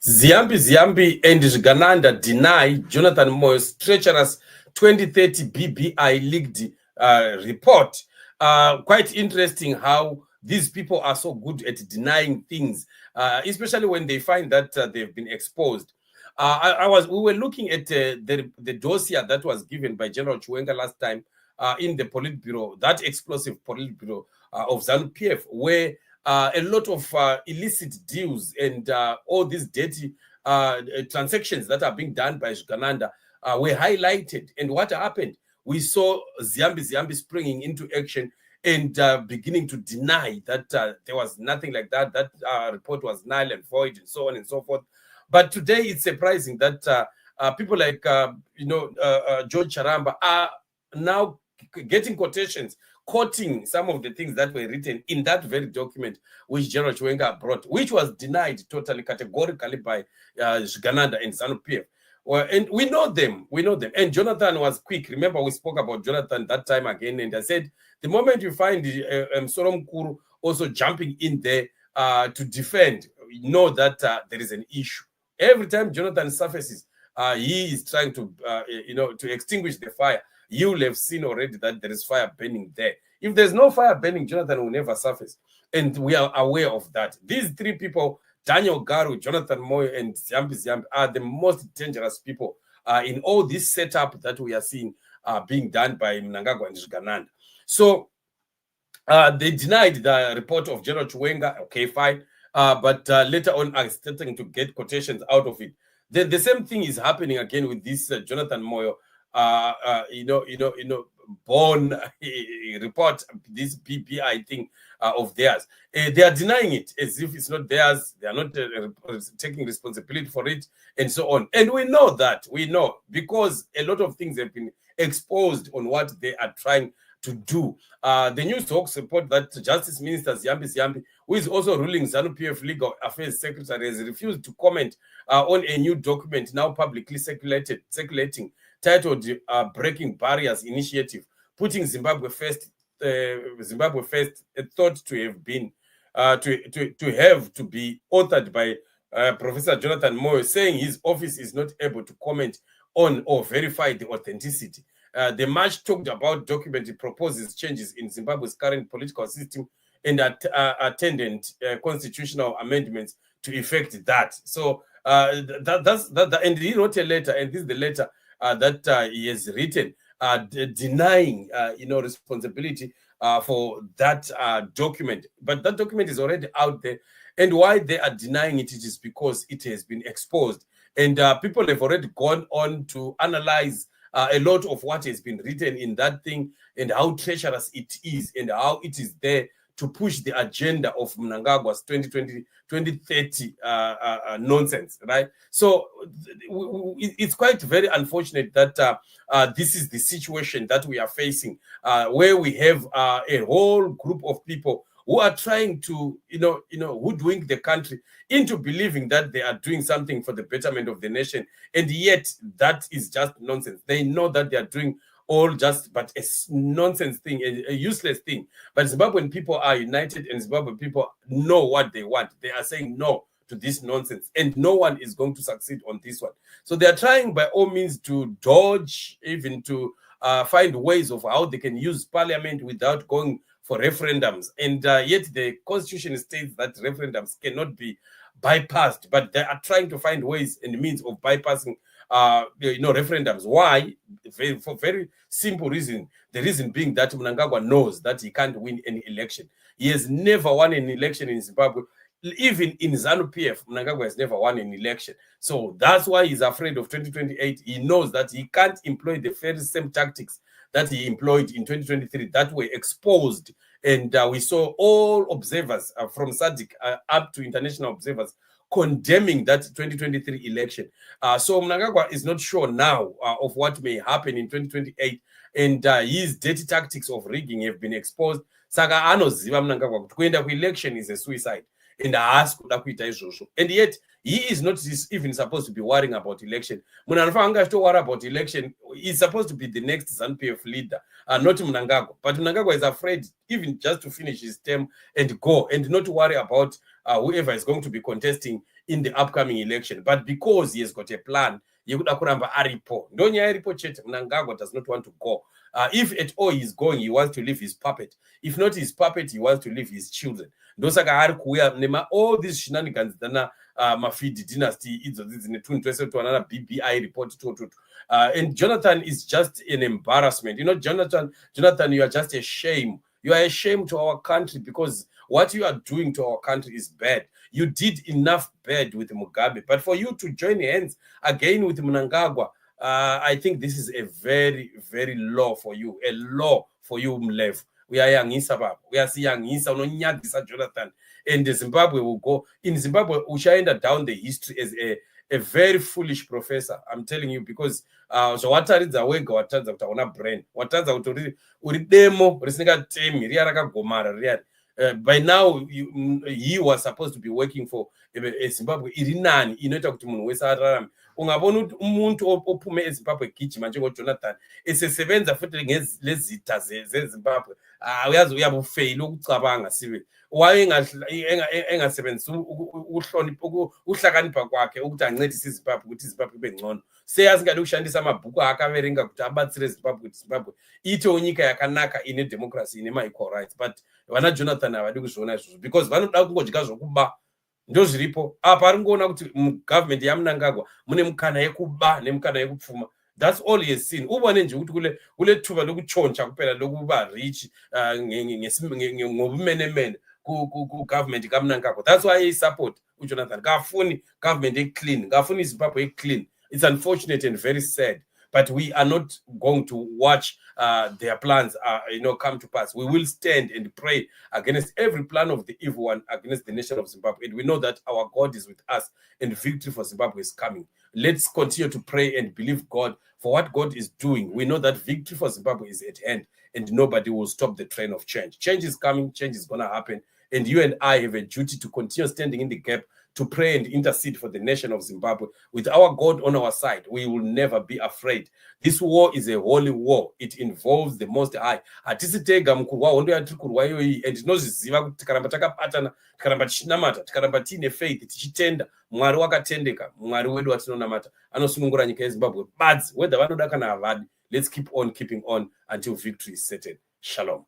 Ziyambi and Zvigananda deny Jonathan Moyo'S Treacherous 2030 BBI leaked report. Quite interesting how these people are so good at denying things, especially when they find that they've been exposed. We were looking at the dossier that was given by General Chiwenga last time in the Politburo, that explosive Politburo of ZANU-PF, where a lot of illicit deals and all these dirty transactions that are being done by Zvigananda were highlighted. And what happened? We saw Ziyambi springing into action and beginning to deny that there was nothing like that. That report was null and void, and so on and so forth. But today it's surprising that people like George Charamba are now getting quotations, quoting some of the things that were written in that very document which General Chiwenga brought, which was denied totally, categorically by Zvigananda and ZANU-PF. Well, and we know them. And Jonathan was quick. Remember, we spoke about Jonathan that time again, and I said, the moment you find Sorom Kuru also jumping in there to defend, you know that there is an issue. Every time Jonathan surfaces, he is trying to, to extinguish the fire. You will have seen already that there is fire burning there. If there's no fire burning, Jonathan will never surface. And we are aware of that. These three people, Daniel Garu, Jonathan Moyo, and Ziyambi, are the most dangerous people in all this setup that we are seeing being done by Mnangagwa and Zvigananda. So they denied the report of General Chiwenga. Okay, fine. But later on, are starting to get quotations out of it. The same thing is happening again with this Jonathan Moyo, born report, this BBI thing of theirs. They are denying it as if it's not theirs. They are not taking responsibility for it, and so on. And we know that. We know because a lot of things have been exposed on what they are trying to do. The news talks report that Justice Minister Ziyambi, who is also ruling ZANU-PF Legal Affairs Secretary, has refused to comment on a new document now publicly circulating, titled Breaking Barriers Initiative, putting Zimbabwe first, thought to have been to be authored by Professor Jonathan Moyo, saying his office is not able to comment on or verify the authenticity. The March talked about document proposes changes in Zimbabwe's current political system and attendant constitutional amendments to effect that. So that's that. And he wrote a letter, and this is the letter that he has written, denying responsibility for that document. But that document is already out there, and why they are denying it is because it has been exposed, and people have already gone on to analyze a lot of what has been written in that thing and how treacherous it is and how it is there to push the agenda of Mnangagwa's 2030 nonsense, right? So it's quite very unfortunate that this is the situation that we are facing, where we have a whole group of people who are trying to, hoodwink the country into believing that they are doing something for the betterment of the nation. And yet that is just nonsense. They know that they are doing all just but a nonsense thing, a useless thing. But Zimbabwean people are united, and Zimbabwean people know what they want. They are saying no to this nonsense, and no one is going to succeed on this one. So they are trying by all means to dodge, even to find ways of how they can use parliament without going for referendums. And yet the constitution states that referendums cannot be bypassed, but they are trying to find ways and means of bypassing referendums. Why? For very simple reason. The reason being that Mnangagwa knows that he can't win any election. He has never won an election in Zimbabwe. Even in ZANU-PF, Mnangagwa has never won an election. So that's why he's afraid of 2028. He knows that he can't employ the very same tactics that he employed in 2023 that were exposed. And we saw all observers from SADC up to international observers condemning that 2023 election. So Mnangagwa is not sure now of what may happen in 2028. And his dirty tactics of rigging have been exposed. Saka anoziva Mnangagwa kuti kuenda ku election is a suicide. and ask kuda kuita izvozvo. And yet he is not even supposed to be worrying about election. Munhu anofanira anga worry about election is supposed to be the next ZANU-PF leader, not Mnangagwa. But Mnangagwa is afraid even just to finish his term and go, and not worry about whoever is going to be contesting in the upcoming election. But because he has got a plan, yekuda kuramba aripo. Ndonya aripo chete. Mnangagwa does not want to go. If at all he is going, he wants to leave his puppet. If not his puppet, he wants to leave his children. Ndosaka ari kuuya nema all these shenanigans dana mafidi dynasty idzo dzine tunhu twese twanana BBI report toto. And Jonathan is just an embarrassment. You know, Jonathan, you are just a shame. You are a shame to our country, because what you are doing to our country is bad. You did enough bad with Mugabe, but for you to join hands again with Mnangagwa, I think this is a very, very low for you, a law for you, Mlev. We are youngisa, baba. We are youngisa, unonyagisa Jonathan. And Zimbabwe will go. In Zimbabwe, we shall end down the history as a very foolish professor. I'm telling you, because so what are the way what turns out on a brain? What turns out to demo, by now he was supposed to be working for Zimbabwe. Irinani inoita kuti munhu wese ararame. Ungabona ukuthi umuntu ophume eZimbabwe gijima njengoJonathan esesebenza futhi ngezita zeZimbabwe. Uyazi uyabufail ukucabanga sibe. Waye engasebenzisa uhlonipha uhlakanipha kwakhe ukuthi ancedise iZimbabwe ukuthi iZimbabwe ibe ngcono. Seyazi ngade ukushandisa amabhuku akaverenga kuti abatsire Zimbabwe kuti Zimbabwe ite unyika yakanaka ine democracy ine equal rights. But vana Jonathan avadi kuzviona izvozvo because vanoda kungodya zvokuba. Ndo zviripo apa ari ngoona kuti government yaMnangagwa mune mukana yekuba nemukana yekupfuma. That's all he has seen. Ubone nje ukuthi kule thuba lokuchoncha kupela lokuba rich ngobumenemene ku government kaMnangagwa. That's why he support uJonathan. Kafuni government clean, kafuni Zimbabwe clean. It's unfortunate and very sad, but we are not going to watch their plans come to pass. We will stand and pray against every plan of the evil one against the nation of Zimbabwe. And we know that our God is with us and victory for Zimbabwe is coming. Let's continue to pray and believe God for what God is doing. We know that victory for Zimbabwe is at hand and nobody will stop the train of change. Change is coming, change is going to happen. And you and I have a duty to continue standing in the gap to pray and intercede for the nation of Zimbabwe. With our God on our side, we will never be afraid. This war is a holy war. It involves the Most High. Hatisitega mkurwa hondo yatirikurwa iyoyi, and tinoziziva kuti tikaramba takapatana, tikaramba tichinamata, tikaramba tiine faith, tichitenda Mwari wakatendeka, Mwari wedu watinonamata, anosunungura nyika yeZimbabwe badzi, whether vanoda kana havadi. Let's keep on keeping on until victory is certain. Shalom.